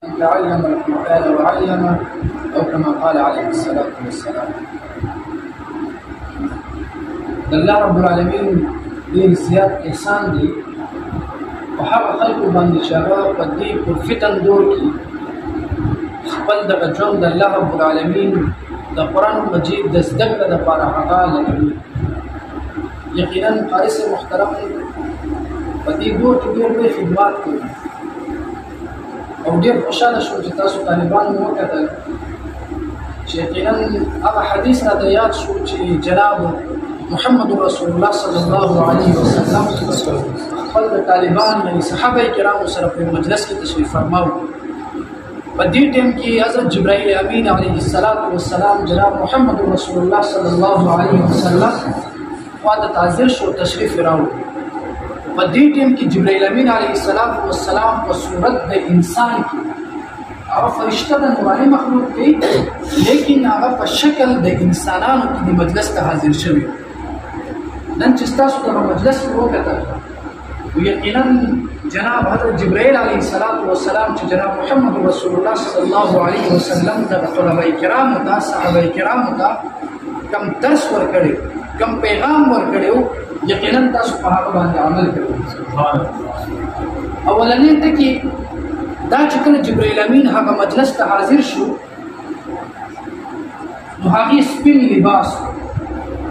تعلم القرآن وعلمه أو كما قال عليه الصلاة والسلام. الله رب العالمين ډېر زیات احسان دی په هغه خلکو باندې چې هغه په دې پرفتن دور کې خپل دغه ژوند د الله رب العالمین د قرآن مجید د زده کړې لپاره هغه لګوي. یقینا قارئ محترم په دې دور کې ډېر لوی خدمات کوي او ډېر خوشاله شو چې تاسو طالبان مو وکتل چې یقینا هغه حدیث راته یاد شو چې جناب محمد رسول الله صلی الله علیه وسلم خپل طالبان یعنی صحابه کرام سره په مجلس کې تشریف فرماو. په دې ټیم کې حضرت جبرائیل امین علیه السلام جناب محمد رسول الله صلی الله علیه وسلم خواته حاضر شو تشریف راوړ. په دې ټیم کې جبرائیل امین علیه السلام په صورت د انسان کې هغه فرشته د نوراني مخلوق دی لیکن هغه په شکل د انسانانو کې د مجلس ته حاضر شوی. نن چې تاسو د مجلس کې وکتل یقینا جناب حضرت جبرائیل علیه السلام چې جناب محمد رسول الله صلی الله علیه وسلم د طلبه کرامو ته صحابه کرامو ته کم درس ورکړي کم پیغام ورکړي یقینا تاسو په هغه باندې عمل کوئ. اولنې ته کې دا چې کله جبرائیل امین هغه مجلس ته حاضر شو نو هغه سپین لباس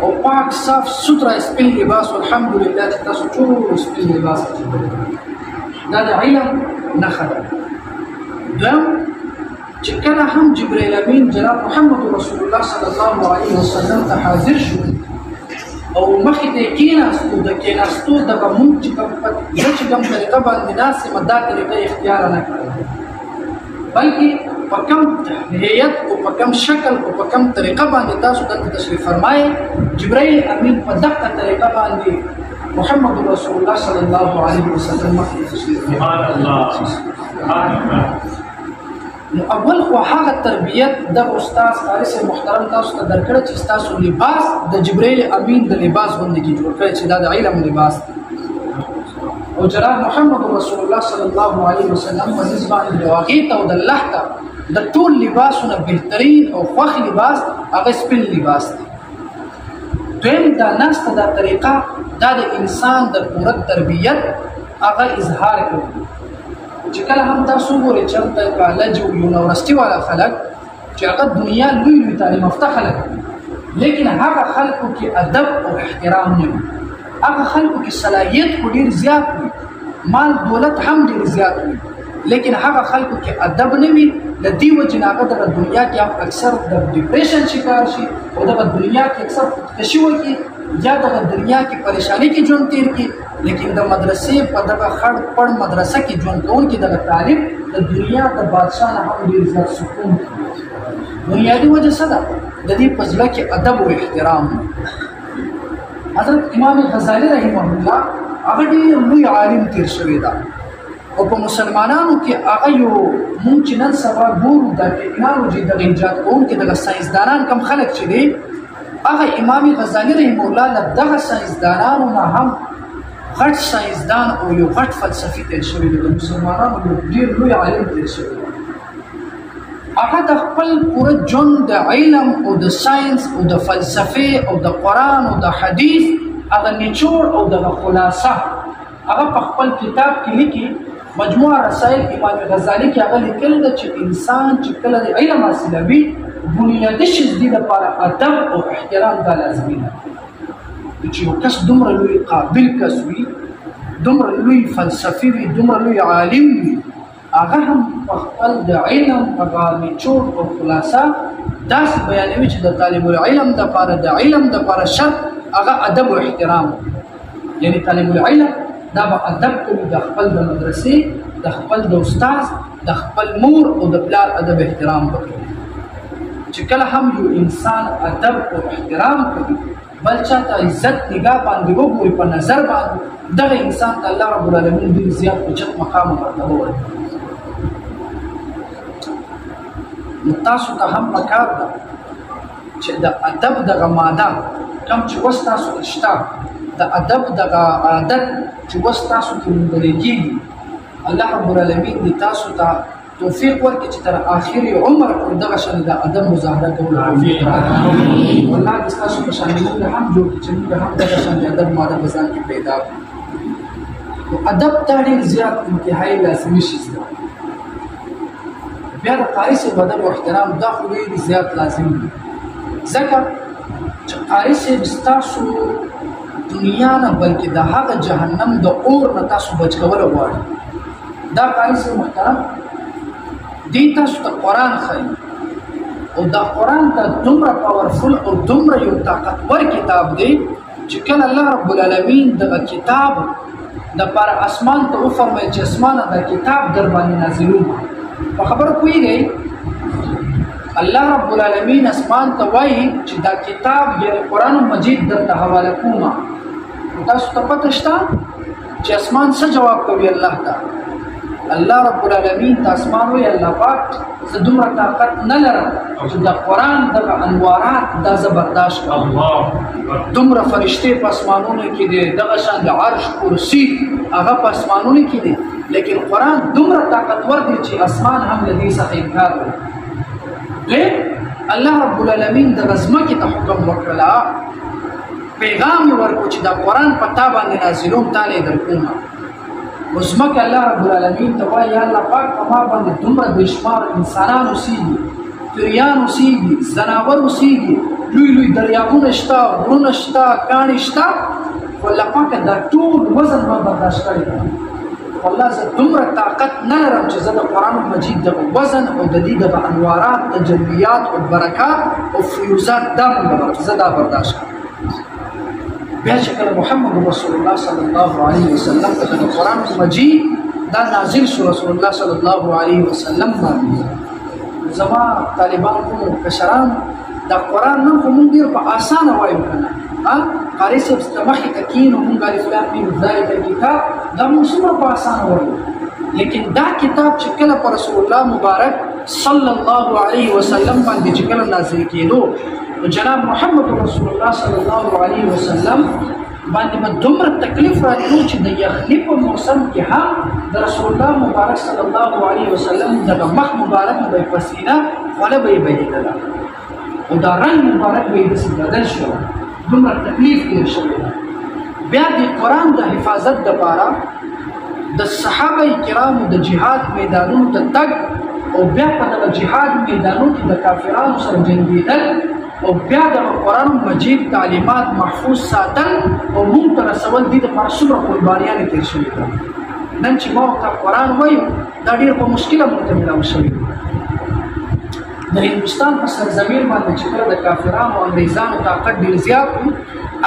او پاک صاف سوتره سپین لباس الحمدلله چې تاسو ټول سپین لباس دا د علم نښه ده. دویم چې کله هم جبرائیل امین جناب محمد رسول الله صلی الله علیه وسلم ته حاضر شو او مخې ته کېناستو د کېناستو دغه مونږ چې کوم طریقه باندې ناستې دا طریقه اختیار نه کړه بلکې په کوم هیئت او په کوم شکل او په کوم طریقه باندې تاسو دلته تشریف فرمایئ جبرائیل امین په دغه طریقه باندې محمد رسول الله صلی الله علیه وسلم مخې ته تشریف فرمایي. نو اول خو هغه تربیت د استاد قارئ محترم تاسو ته درکړه چې تاسو لباس د جبرائیل امین د لباس باندې کې جوړ کړی چې دا د علم لباس دی او جناب محمد رسول الله صلی الله علیه وسلم په دې باندې د واقعیت او د الله ته د ټول لباسونو بهترین او خوښ لباس هغه سپین لباس دی. دویم دا ناسته دا طریقه دا د انسان د پوره تربیت هغه اظهار کوي چې کله هم تاسو ګورئ چې هلته کالج او یونیورسټي والا خلک چې هغه دنیا لوی تعلیم یافته خلک لیکن هغه خلکو کې ادب او احترام نه وي. هغه خلکو کې صلاحیت خو ډېر زیات وي مال دولت هم ډېر زیات وي لیکن هغه خلکو کې ادب نه وي له دې وجې نه هغه دغه دنیا کې هم اکثر د ډپریشن شکار شي او دغه دنیا کې اکثر خودکشي وکړي یا دغه دنیا کې پریشانی کې ژوند تیر کړي لیکن د مدرسې په دغه خړ پړ مدرسه کې ژوند کوونکي دغه طالب د دنیا د بادشاه نه هم ډېر زیات سکون بنیادي وجه څه ده د دې په زړه کې ادب او احترام. حضرت امام غزالی رحمه الله هغه ډېر لوی عالم تیر شوی ده او په مسلمانانو کې هغه یو مونږ چې نن سبا ګورو د ټکنالوژي دغه ایجاد کوونکي دغه ساینسدانان کم خلک چې دي هغه امام غزالی رحمه الله له دغه ساینسدانانو نه هم غټ ساینسدان او یو غټ فلسفي تیر شوی دی. د مسلمانانو یو ډېر لوی عالم تیر شوی دی. هغه د خپل پوره ژوند د علم او د ساینس او د فلسفې او د قرآن او د حدیث هغه نچوړ او دغه خلاصه هغه په خپل کتاب کې لیکي مجموعه رسائل امام غزالی کې هغه لیکل ده چې انسان چې کله د علم حاصلوي بنیادي شی د دې لپاره ادب او احترام دا لازمي ده چې یو کس دومره لوی قابل کس وي دومره لوی فلسفي وي دومره لوی عالم وي هغه هم په خپل د علم هغه نچوړ او خلاصه داسې بیانوي چې د طالب العلم دپاره د علم دپاره شرط هغه ادب او احترام یعنی طالب العلم دا به ادب کوي د خپل د مدرسې د خپل د استاد د خپل مور او د پلار ادب احترام وکړي. چې کله هم یو انسان ادب او احترام کوي بل چاته عزت نگاه باندې وګوري په نظر باندې دغه انسان ته الله رب العالمین ډېر زیات اوچت مقام او مرتبه ورکوي. نو تاسو ته هم پکار ده چې د ادب دغه ماده کوم چې اوس تاسو ته شته د ادب دغه عادت چې اوس تاسو کې موندلی کېږي الله رب العالمین دې تاسو ته توفیق ورکړي چې تر آخري عمر پورې دغه شان د ادب مظاهره کولو توفیق راکړي. والله دې ستاسو په شان موږ هم جوړ کړي چې موږ هم دغه شان د ادب ماده په ځان کې پیدا کړو. نو ادب ته ډېر زیات انتهایي لازمي شي زده. بیا د قاري صاحب ادب او احترام دا خو ډېر زیات لازم دي، ځکه چې قاري صاحب ستاسو دنیا نه بلکې د هغه جهنم د اور نه تاسو بچ کول غواړي. دا قاري صاحب محترم دی تاسو ته قرآن ښایي او دا قرآن ته دومره پاورفل او دومره یو طاقتور کتاب دی چې کله الله رب العالمین دغه کتاب د پر اسمان ته وفرمایي چې اسمانه دا کتاب در باندې نازلوم. په خبره پوهېږئ الله رب العالمین اسمان ته وایي چې دا کتاب یعنې قرآن مجید درته حواله کومه. تاسو ته پته شته چې اسمان څه جواب کوي الله ته؟ الله رب العالمین ته اسمان وایي الله پاک زه دومره طاقت نه لرم چې د قرآن دغه انوارات دا زه برداشت کړم. دومره فرشتې په اسمانونو کې دي، دغه شان د عرش کرسي هغه په اسمانونو کې دي، لیکن قرآن دومره طاقتور دی چې اسمان هم له دې څخه انکار کوي. الله رب العالمین د ځمکې ته حکم وکړله، پیغام یې ورکړو چې دا قرآن په تا باندې نازلوم، تا له یې درکومه. نو ځمکه الله رب العالمین ته وایي یا الله پاک په ما باندې دومره بېشمار انسانان اوسېږي، پیریان اوسېږي، ځناور اوسېږي، لوی لوی دریابونه شته، غرونه شته، کاڼي شته، خو الله پاکه دا ټول وزن ما برداشت کړی دی. والله زه دومره طاقت نه لرم چې زه د قرآن مجید دغه وزن او د دې دغه انوارات، تجلیات او برکات او فیوزات دا مونږ زه دا برداشت کړم. بیا چې کله محمد رسول الله صلی الله علیه وسلم ته د قرآن مجید دا نازل شو، رسول الله صلی الله علیه وسلم باندې زما طالبان کوم کشران دا قرآن نن خو مونږ ډېر په اسانه وایو که نه، قاري صاحب ته مخکې ته کښېنو مونږ الف لام میم ذلک الکتاب دا مونږ څومره په اسانه وایو، لیکن دا کتاب چې کله په رسول الله مبارک صلی الله علیه وسلم باندې چې کله نازل کېدو نو جناب محمد رسول الله صلی الله علیه وسلم باندې به دومره تکلیف راتلو چې د یخني په موسم کې هم د رسول الله مبارک صلی الله علیه وسلم دغه مخ مبارک به یې پسینه خوله به یې بهېدله او دا رنګ مبارک به یې داسې بدل شو، دومره تکلیف تېر شوی ده. بیا د قرآن د حفاظت دپاره د صحابه کرامو د جهاد میدانونو ته تګ او بیا په دغه جهاد میدانونو کې د کافرانو سره جنګېدل او بیا د قرآن مجید تعلیمات محفوظ ساتل او موږ ته رسول دي دپاره څومره قربانیانې تېر شوي ده. نن چې ما ورته قرآن وایو دا ډېر په مشکله موږ ته میلاو شوي. د هندوستان په سرزمین باندې چې کله د کافرانو او انګریزانو طاقت ډېر زیات وي،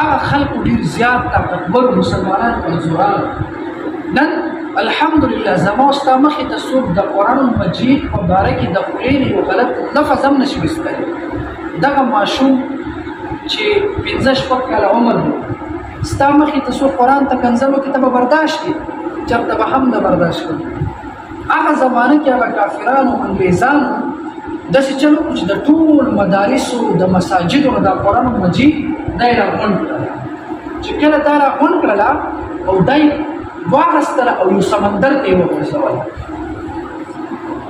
هغه خلکو ډېر زیات طاقتور مسلمانان کمزوران. نن الحمدلله زما او ستا مخې ته څوک د قرآن مجید په باره کې د خولې نه یو غلط لفظ هم نشي ویستلی. دغه ماشوم چې 15-16 کاله عمر دی، ستا مخې ته څوک قرآن ته کنځل وکړي ته به برداشت کړي، چېرته به هم نه برداشت کړي. هغه زمانه کې هغه کافرانو انګریزانو داسې چل وکړو چې د ټول مدارسو د مساجدو نه د قرآن مجید دا یې راغونډ کړله. چې کله دا راغونډ کړله او دا یې واخیستله او یو سمندر ته یې وغورځوله.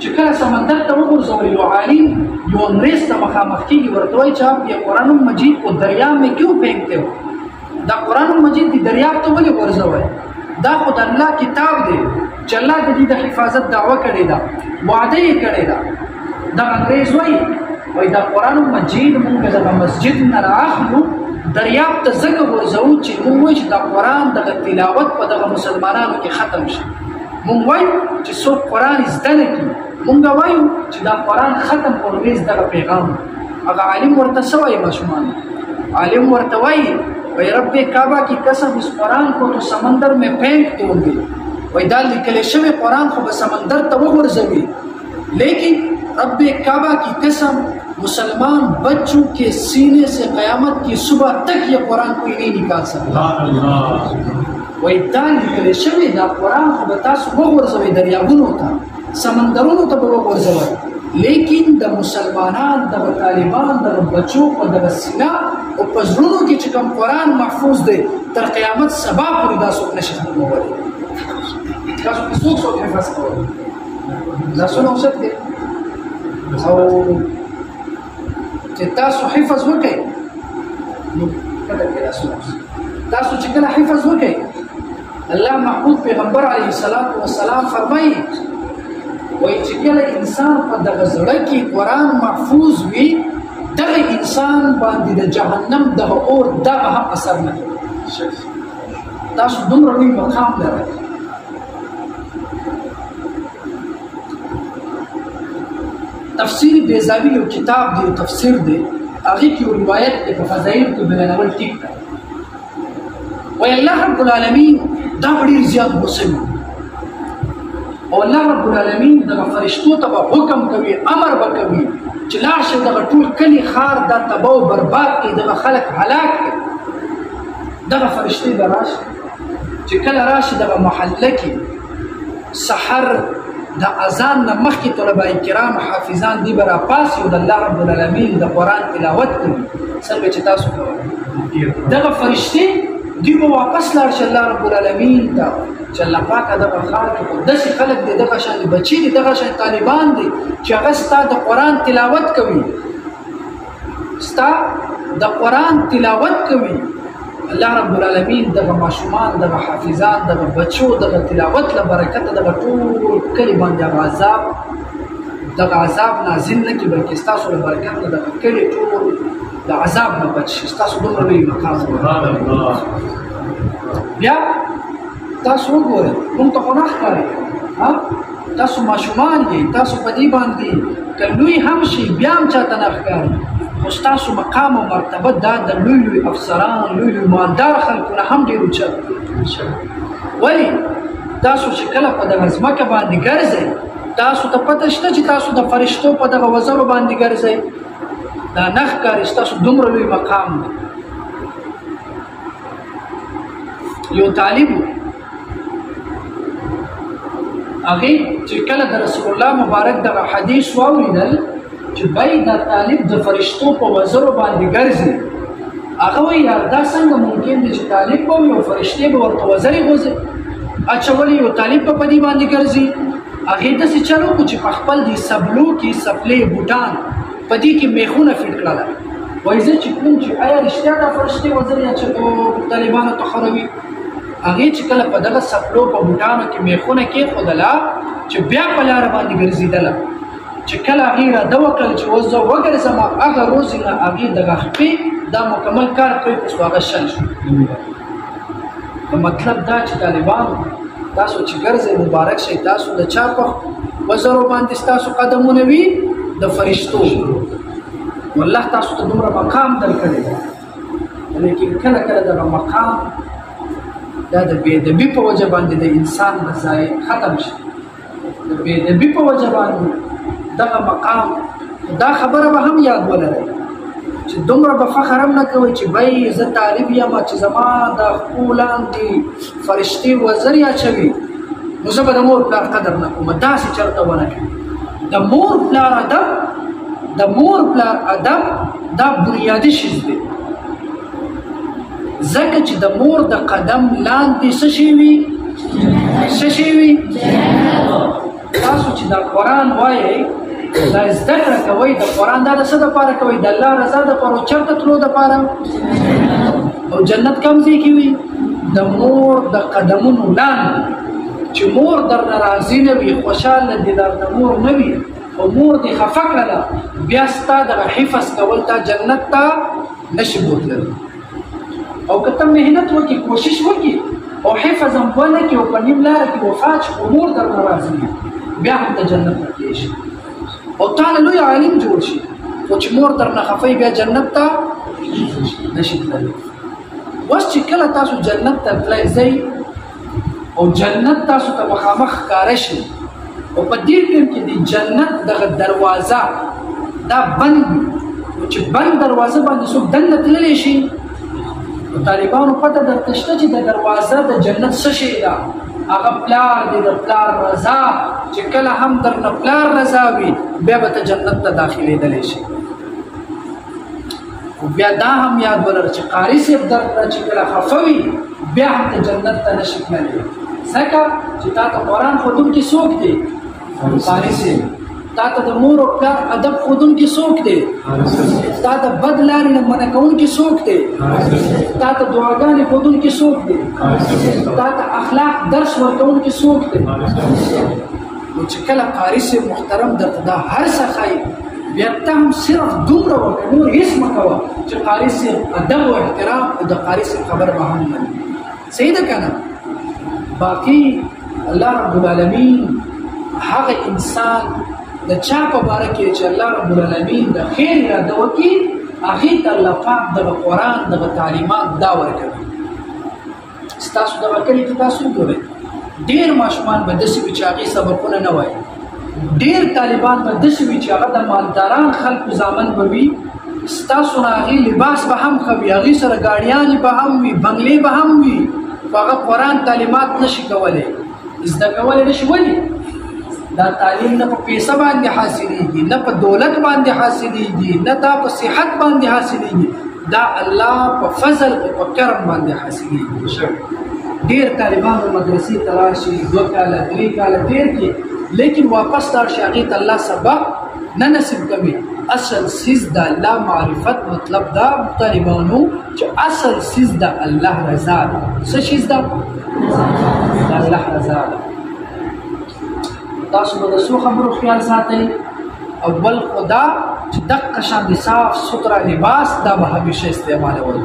چې کله سمندر ته وغورځول یو عالم یو انګریز ته مخامخ کېږي، ورته وایي چې آپ یہ قرآن مجید کو دریاب میں کیوں پھینکتے ہو؟ دا قرآن مجید دی دریاب ته ولې غورځوئ؟ دا خو د الله کتاب دی چې الله د دې د حفاظت دعوه کړې ده، وعده یې کړې ده. دا انګریز وایي دا قرآن مجید مونږ دغه مسجد نه رااخلو دریاب ته ځکه غورځوو چې مونږ وایو چې دا قرآن دغه تلاوت په دغه مسلمانانو کې ختم شي. مونږ وایو چې څوک قرآن زده نه کړي، مونږ وایو چې دا قرآن ختم کړو دغه پیغام. هغه عالم ورته څه وایي ماشومان؟ عالم ورته وایي رب کعبہ کی قسم اس قرآن کو تو سمندر میں پھینکتے ہوں گے. وایي دا لیکلی شوی قرآن خو به سمندر ته وغورځوي، لیکن رب کعبہ کی قسم مسلمان بچوں کے سینے سے قیامت کی صبح تک یہ قرآن کوئی نہیں نکال سکتا. وایي دا لیکلی شوی دا قرآن خو به تاسو وغورځوئ دریابونو ته، سمندرونو ته به وغورځوئ، لیکن د مسلمانان دغه طالبان دغه بچو په دغه سینه او په زړونو کې چې کوم قرآن محفوظ دی تر قیامت سبا پورې دا څوک نشي ختمولی. تاسو کې څوک حفظ کولی؟ لاسونه اوسط کې او چې تاسو حفظ وکړئ نو کله کې لاسونه تاسو چې کله حفظ وکړئ الله محمود پیغمبر علیه الصلاۃ والسلام فرمایي وایي چې کله انسان په دغه زړه کې قرآن محفوظ وي دغه انسان باندې د جهنم دغه اور دغه هم اثر نه کوي تاسو دومره لوی مقام لرئ تفسیر بیزاوی یو کتاب دی یو تفسیر دی هغه کې یو روایت دی په فضایل کې بیانول ټیک دی وایي الله رب العالمین دا ډېر زیات غوسه او الله رب العالمین دغه فرشتو ته حکم کوي امر به کوي چې لاړ شي دغه ټول کلي ښار دا تباه او برباد کړي دغه خلک هلاک کړي دغه فرشتې به راشي چې کله راشي دغه محله کې سحر د اذان نه مخکې طلبه کرام حافظان دي به راپاسي او د الله رب العالمین د قرآن تلاوت کوي څنګه چې تاسو کوئ دغه فرشتې دوی به واپس لاړ شي الله رب العالمین ته چې الله پاکه دغه ښار کې داسې خلک دي دغه شان بچي دي دغه شان طالبان دي چې هغه ستا د قرآن تلاوت کوي ستا د قرآن تلاوت کوي الله رب العالمین دغه ماشومان دغه حافظان دغه بچو دغه تلاوت له برکته دغه ټول کلي باندې دغه عذاب نازل نه کړي بلکې ستاسو له برکت نه دغه کلي ټول د عذاب نه بچ شي ستاسو دومره لوی مقام بیا تاسو وګورئ موږ ته خو نه ښکاري تاسو ماشومان دي تاسو په دې باندې که لوی هم شي بیا هم چاته نه ښکاري خو ستاسو مقام او مرتبه دا د لوی لوی افسران لوی لوی مالدار خلکو نه هم ډېر اوچت ولې تاسو چې کله په دغه ځمکه باندې ګرځئ تاسو ته پته شته چې تاسو د فرشتو په دغه وزرو باندې ګرځئ دا نه ښکاري ستاسو دومره لوی مقام دی یو طالب هغې چې کله د رسول الله مبارک دغه حدیث واورېدل چې بای دا طالب د فرشتو په وزرو باندې ګرځي هغه وایي دا څنګه ممکن دی چې طالب به وي او فرشتې به ورته وزرې غوځي اچولې یو طالب په دې باندې ګرځي هغې داسې چل وکړو چې په خپل دې سبلو کې سپلې بوټان په دې کې میخونه فټ کړله وایي زه چې کوم چې آیا رښتیا دا فرشتې وزرې اچوي طالبانو ته خروي هغې چې کله په دغه سپلو په بوټانو کې میخونه کېښودله چې بیا په لاره باندې ګرځېدله چې کله هغې راده وکړل چې اوس زه وګرځم هغه روز نه هغې دغه خپې دا مکمل کار کوي اوس هغه شل شو نو مطلب دا چې طالبانو تاسو چې ګرځئ مبارک شئ تاسو د چا په وزرو باندې ستاسو قدمونه وي د فرشتو والله تاسو ته دومره مقام درکړی دی لیکن کله کله دغه مقام دا د بېادبي په وجه باندې د انسان د ځای ختم شي د بېادبي په وجه باندې دغه مقام دا خبره به هم یاد ولرئ چې دومره به فخر هم نه کوئ چې بی زه طالب یم چې زما د خپو لاندې فرشتې وزرې اچوي نو زه به د مور پلار قدر نه کوم داسې چرته ونه کوي د مور پلار ادب دا بنیادي شیز دی ځکه چې د مور د قدم لاندې څه شی وي تاسو چې دا قرآن وایئ دا زده کړه کوئ د قرآن دا د څه دپاره کوئ د الله رضا دپاره او چېرته تلو دپاره او جنت کوم ځای کې وي د مور د قدمونو لاندې چې مور درنه راضي نه وي خوشحاله دې درنه مور نه وي او مور دې خفه کړله بیا ستا دغه حفظ کول تا جنت ته نشي بوتللی او که ته محنت وکړي کوشش وکړي او حفظ هم ونه کړي او په نیم لاره کې وفات شي خو مور درنه راضي وي بیا هم ته جنت ته تللی شي او تا له لوی عالم جوړ شي خو چې مور درنه خفه بیا جنت ته نشي تللی اوس چې کله تاسو جنت ته تللی ځئ او جنت تاسو ته مخامخ ښکاره شي او په دې ټیم کې د جنت دغه دروازه دا بند وي نو چې بند دروازه باندې څوک دننه تللی شي نو طالبانو پته درته شته چې د دروازه د جنت څه شی ده هغه پلار دی د پلار رضا چې کله هم درنه پلار رضا وي بیا به ته جنت ته داخلېدلی شي خو بیا دا هم یاد ولر چې قاري صاحب درته چې کله خفه وي بیا هم ته جنت ته نشي تللی ځکه چې تا ته قرآن ښودونکي څوک دی قاری سے تا ته د مور او پلار ادب ښودونکي څوک دی؟ تا ته بد لارې نه منع کوونکي څوک دی؟ تا ته دعاګانې ښودونکي څوک دی؟ تا ته اخلاق درس ورکوونکي څوک دی؟ نو چې کله قاري صاحب محترم درته دا هر څه ښایي بیا ته هم صرف دومره وکړه نور هېڅ مه کوه چې قاري صاحب ادب او احترام او د قاري صاحب خبر به هم مني. صحیح ده که نه؟ باقي الله رب العالمین هغه انسان د چا په باره کې چې الله رب العالمین د خیر اراده وکړي هغې ته الله پاک دغه قرآن دغه تعلیمات دا ورکوي. ستاسو دغه کلي کې تاسو وګورئ ډېر ماشومان به داسې وي چې هغې سبقونه نه وایي، ډېر طالبان به داسې وي چې هغه د مالداران خلکو زامن به وي، ستاسو نه هغې لباس به هم ښه وي، هغې سره ګاډیانې به هم وي، بنګلې به هم وي، خو هغه قرآن تعلیمات نشي کولی، زده کولی نشي. ولې؟ دا تعلیم نه په پیسه باندې حاصلېږي، نه په دولت باندې حاصلېږي، نه دا په صحت باندې حاصلېږي، دا الله په فضل او په کرم باندې حاصلېږي. ډېر طالبانو مدرسې ته راشي 2 کاله 3 کاله تېر کړي لیکن واپس لاړ شي هغې ته الله سبق نه نصیب کوي. اصل څیز د الله معرفت مطلب دا طالبانو چې اصل څیز د الله رضا ده. څه چیز ده؟ د الله رضا ده. تاسو به د څو خبرو خیال ساتئ. اول خدا چې دقه شان د صاف ستره لباس دا به همیشه استعمالول.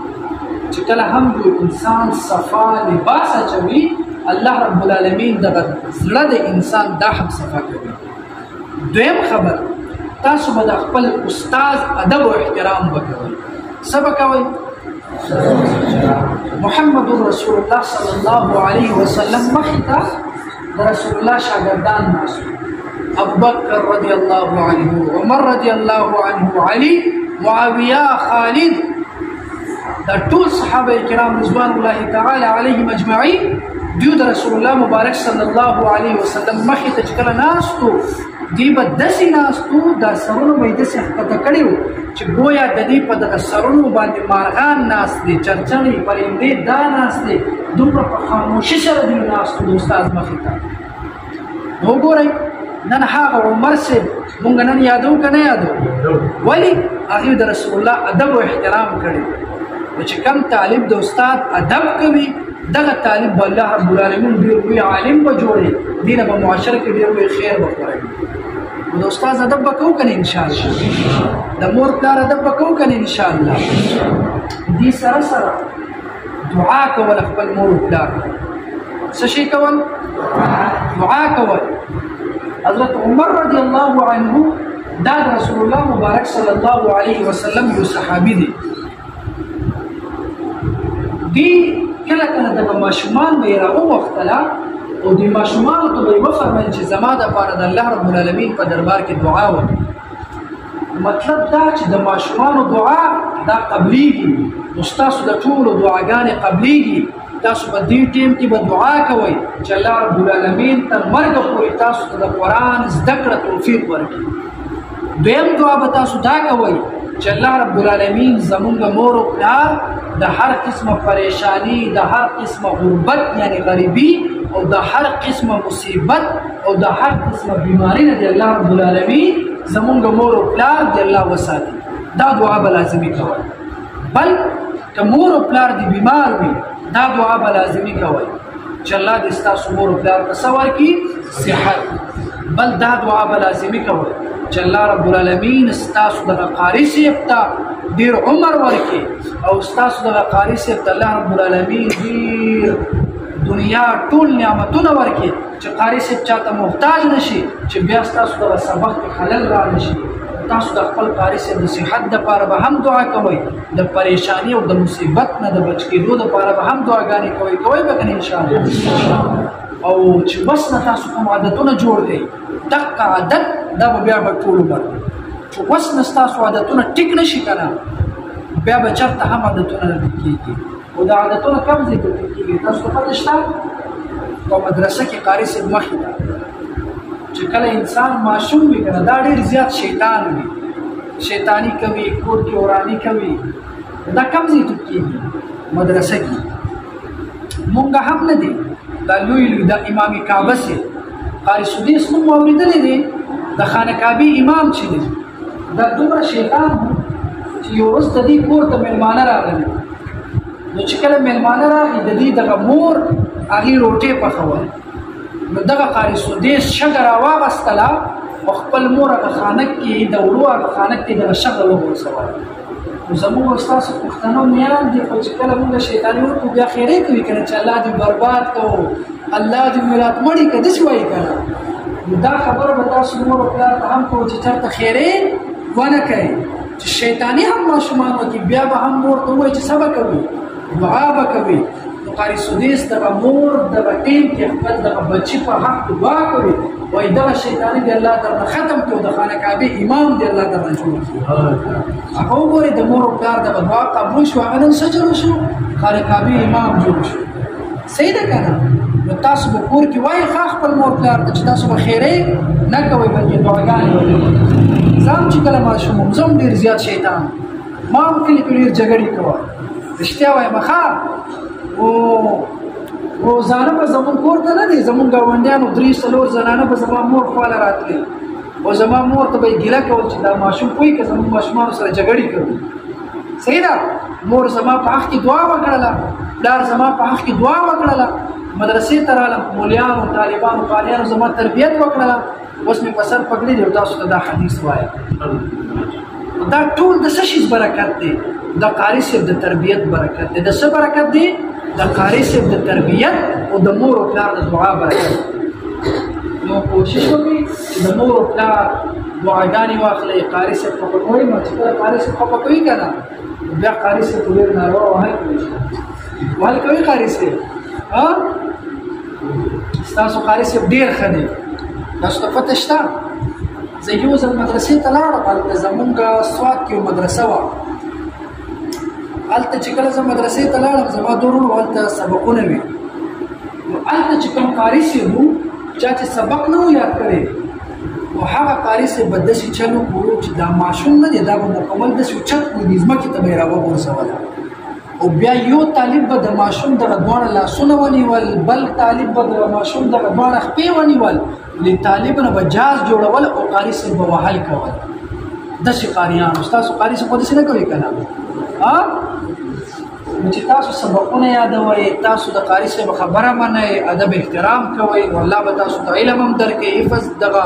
چې کله هم یو انسان صفا لباس اچوي الله رب العالمین دغه زړه د انسان دا هم صفا کوي. دویم خبر تاسو به د خپل استاد ادب او احترام وکوئ. څه به کوئ؟ محمد رسول الله صلی الله علیه وسلم مخې ته د رسول الله شاګردان ناست ابوبکر رضی الله عنه، عمر رضی الله عنه، علی، معاویه، خالد، دا ټول صحابه کرام رضوان الله تعالی علیهم اجمعین دیو د رسول الله مبارک صلی الله علیه وسلم مخې ته چې کله ناستو دی به داسې ناستو دا سرونه به یې داسې ښکته کړي وو چې گویا د دې په دغه سرونو باندې مارغان ناست دي، چرچڼې پرندې دا ناست دي، دومره په خاموشي سره دوی ناستو د استاد مخې ته. نو وګورئ نن هغه عمر صاحب مونږ نن یادو که نه یادو؟ ولې؟ هغې د رسول الله ادب او احترام کړی. نو چې کم طالب د استاد ادب کوي دغه طالب به الله رب العالمین ډېر لوی عالم به جوړي، دې نه به معاشره کې ډېر لوی خیر به خپروي. نو د استاد ادب به کوو که نه انشاءالله؟ د مور پلار ادب به کوو که نه انشاءالله؟ دې سره سره دعا کول خپل مور و پلار څه شی کول؟ دعا کول. حضرت عمر رضی الله عنه دا د رسول الله مبارک صلی الله علیه وسلم یو صحابي دی. دی کله کله دغه ماشومان به یې راوغوښتله او دې ماشومانو ته به یې وفرمیل چې زما دپاره د الله رب العالمین په دربار کې دعا وکړي. مطلب دا چې د ماشومانو دعا دا قبلیږي، نو ستاسو د ټولو دعاګانې قبلیږي. تاسو په دې ټیم کې به دعا کوئ چې الله رب العالمین تر مرګه پورې تاسو ته د قرآن زده کړه توفیق ورکړي. دویم دعا به تاسو دا کوئ چې الله رب العالمین زمونږ مور او پلار د هر قسمه پریشانی، د هر قسمه غربت یعنی غریبی او د هر قسمه مصیبت او د هر قسمه بیماری نه دی الله رب العالمین زمونږ مور او پلار دی الله وساتي. دا دعا به لازمي کوئ. بل که مور او پلار دی بیمار وي دا دعا به لازمي کوئ چې الله دې ستاسو مور او پلار ته څه ورکړي؟ صحت. بل دا دعا به لازمي کوئ چې الله رب العالمین ستاسو دغه قاري صاحب ته ډېر عمر ورکړي او ستاسو دغه قاري صاحب ته الله رب العالمین ډېر دنیا ټول نعمتونه ورکړي چې قاري صاحب چاته محتاج نشي، چې بیا ستاسو دغه سبق کې خلل را نشي. تاسو د خپل قاري صاحب د صحت دپاره به هم دعا کوئ، د پریشانی او د مصیبت نه د بچ کېدو دپاره به هم دعاګانې کوئ به که نه انشاءالله؟ او چې بس نه تاسو کوم عادتونه جوړ کړئ دقه عادت دا به بیا به ټول عمر چې بس نه ستاسو عادتونه ټیک نه شي که نه بیا به چېرته هم عادتونه نه ټیک کېږي. او دا عادتونه کوم ځای ته ټیک کېږي؟ تاسو ته پته شته په مدرسه کې قاري صاحب مخې ته چې کله انسان ماشوم وي که نه دا ډېر زیات شیطان وي، شیطاني کوي، کور کې وراني کوي. دا کوم ځای ته کېږي؟ مدرسه کې. مونږ هم نه دی دا لوی دا امام کعبه صاحب قاری سدیس نوم اورېدلی دی د خانقابې امام چې دی دا دومره شیطان و چې یو ورځ د دې کور ته میلمانه راغلي نو چې کله میلمانه راغی د دې دغه مور هغې روټۍ پخوله نو دغه قاری سدیس شګه راواغستله او خپل مور هغه خانک کې د وړو هغه خانک کې دغه شګه وغورځوله نو زموږ ستاسو پښتنو میان دي خو چې کله موږ شیطاني وکړو بیا خیرې کوي که نه چې الله دې برباد کړو الله دې میرات مړي که داسې وایي که نه نو دا خبره به تاسو مور او پلار ته هم کوو چې چېرته خیرې ونه کوي چې شیطاني هم ماشومان وکړي بیا به هم مور ته ووایي چې څه به کوي دعا به کوي نو قاری سدیس دغه مور دغه ټیم کې خپل دغه بچي په حق دعا کوي وایي دغه شیطاني دې الله درنه ختم کړي او د خانقابې امام دې الله درنه جوړ کړي هغه وګورئ د مور او پلار دغه دعا قبول شو هغه نن څه جوړ شو خانقابې امام جوړ شو صحیح ده که نه نو تاسو به کور کې وایي ښه خپل مور پلار ته چې تاسو به خیرې نه کوئ بلکې دعاګانې وکړئ زه هم چې کله ماشوم وم زه هم ډېر زیات شیطان ما هم کلي کې ډېر جګړې کوه رښتیا وایم ښه روزانه به زمونږ کور ته نه دی زمونږ ګاونډیانو 3-4 زنانه به زما مور خواله راتلې او زما مور ته به یې ګیله کول چې دا ماشوم پوهېږي که زمونږ ماشومانو سره جګړې کوي صحیح ده مور زما په حق کې دعا وکړله پلار زما په حق کې دعا وکړله مدرسې ته رالم مولیانو طالبانو قاریانو زما تربیت وکړله اوس مې په سر پګړې دی او تاسو ته دا حدیث وایم دا ټول د څه شي برکت دی د قاري صاحب د تربیت برکت دی د څه برکت دی د قاري صاحب د تربیت او د مور او پلار د دعا برکت نو کوشش وکړئ چې د مور او پلار دعاګانې واخلئ قاري صاحب خفه کوئ نو چې کله قاري صاحب خفه کوي که نه بیا قاري صاحب خو ډېر ناروا وهل کوي وهل کوي قاري صاحب ستاسو قاري صاحب ډېر ښه دی تاسو ته پته شته زه یو ځل مدرسې ته لاړم هلته زمونږ سوات کې یو مدرسه وه هلته چې کله زه مدرسې ته لاړم زما دوه وروڼو هلته سبقونه وي نو هلته چې کوم قاري صاحب و چا چې سبق نه و یاد کړی نو هغه قاري صاحب به داسې چل وکړو چې دا ماشوم نه دی دا به مکمل داسې اوچت کړو د ځمکې ته به یې راوغورځوله او بیا یو طالب به د ماشوم دغه دواړه لاسونه ونیول بل طالب به د ماشوم دغه دواړه خپې ونیول د طالب نه به جاز جوړول او قاري صاحب به وهل کول داسې قاریانو ستاسو قاري صاحب خو داسې نه کوي که نه نو چې تاسو سبقونه یادوئ تاسو د قاري صاحب خبره منئ ادب احترام کوئ نو الله به تاسو ته علم هم درکوي حفظ دغه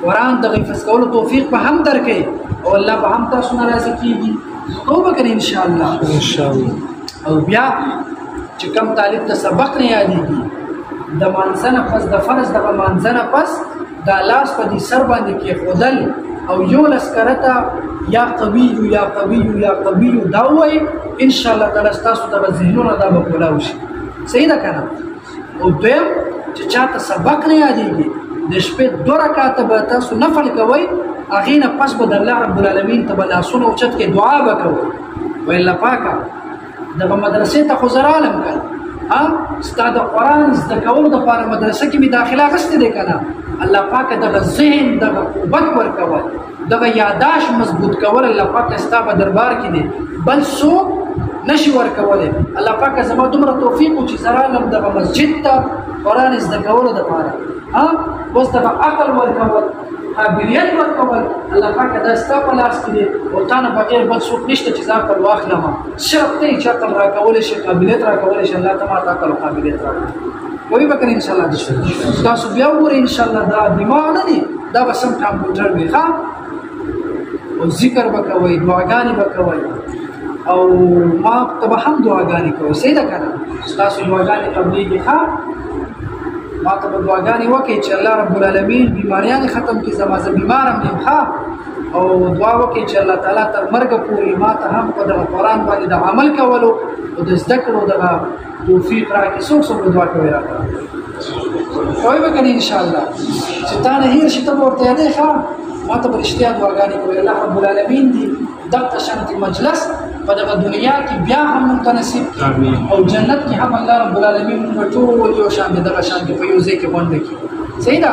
قرآن دغه حفظ کولو توفیق به هم درکوي او الله به هم تاسو نه راضي کېږي توبه کوي انشاءالله او بیا چې کوم طالب ته سبق نه یادېږي د مانځه نه پس د فرض دغه مانځه نه پس دا لاس په دې سر باندې کېښودل او یو لسکرته یا قوي یا قوي یا قوي دا ووایي انشاءالله تعالی ستاسو دغه ذهنونه دا به کولاو شي صحیح ده که نه او دویم چې چاته سبق نه یادېږي د شپې 2 رکعته به تاسو نفل کوئ هغې نه پس به د الله رب العالمین ته به لاسونه اوچت کې دعا به کوئ وایي الله پاکه دغه مدرسې ته خو زه رالم که ستا د قرآن زده کولو دپاره مدرسه کې مې داخله اخیستې دی که نه الله پاکه دغه ذهن دغه قوت ورکول دغه یاداشت مضبوط کول الله پاکه ستا په دربار کې دی بل څوک نشي ورکولی الله پاکه زما دومره توفیق و چې زه رالم دغه مسجد ته قرآن زده کولو دپاره اوس دغه عقل ورکول قابلیت ورکول الله پاکه دا ستا په لاس کې دی او تا نه بغیر بل څوک نشته چې زه عقل واخلم صرف ته یې چې عقل راکولی شي قابلیت راکولی شي الله ته ماته عقل او قابلیت راکړي کوي به که نه انشاءالله تاسو بیا وګورئ انشاءالله دا دماغ نه دی دا به سم کمپیوټر وي ښه او ذکر به کوئ دعاګانې به کوئ او ما ته به هم دعاګانې کوئ صحیح ده که نه ستاسو دعاګانې قبلېږي ښه ما ته به دعاګانې وکړئ چې الله رب العالمین بیماریانې ختم کړي زما زه بیمار هم یم ښه او دعا وکړئ چې الله تعالی تر مرګه پورې ما ته هم په دغه قرآن باندې د عمل کولو او د زده کړو دغه توفیق راکړي څوک څوک دعا کوي راکړه کوي به که نه انشاءالله چې تا نه هېر شي ته به ورته یادې ښه ما ته به رښتیا دعاګانې کوي الله رب العالمین دي دغه شانتي مجلس په دغه دنیا کې بیا هم موږ ته نصیب کړي او جنت کې هم الله رب العالمین موږ ټول یو شان دي دغه شانتي په یو ځای کې غونډه کړي صحیح ده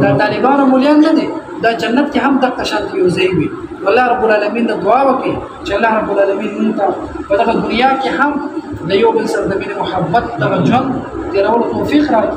دا طالبان او مولیان نه دي دا جنت کې هم دغه شانتي یو ځای وي الله رب العالمین ته دعا وکړي چې الله رب العالمین موږ ته په دغه دنیا کې هم د یو بل سره د مینې محبت دغه ژوند تېرولو توفیق راکړي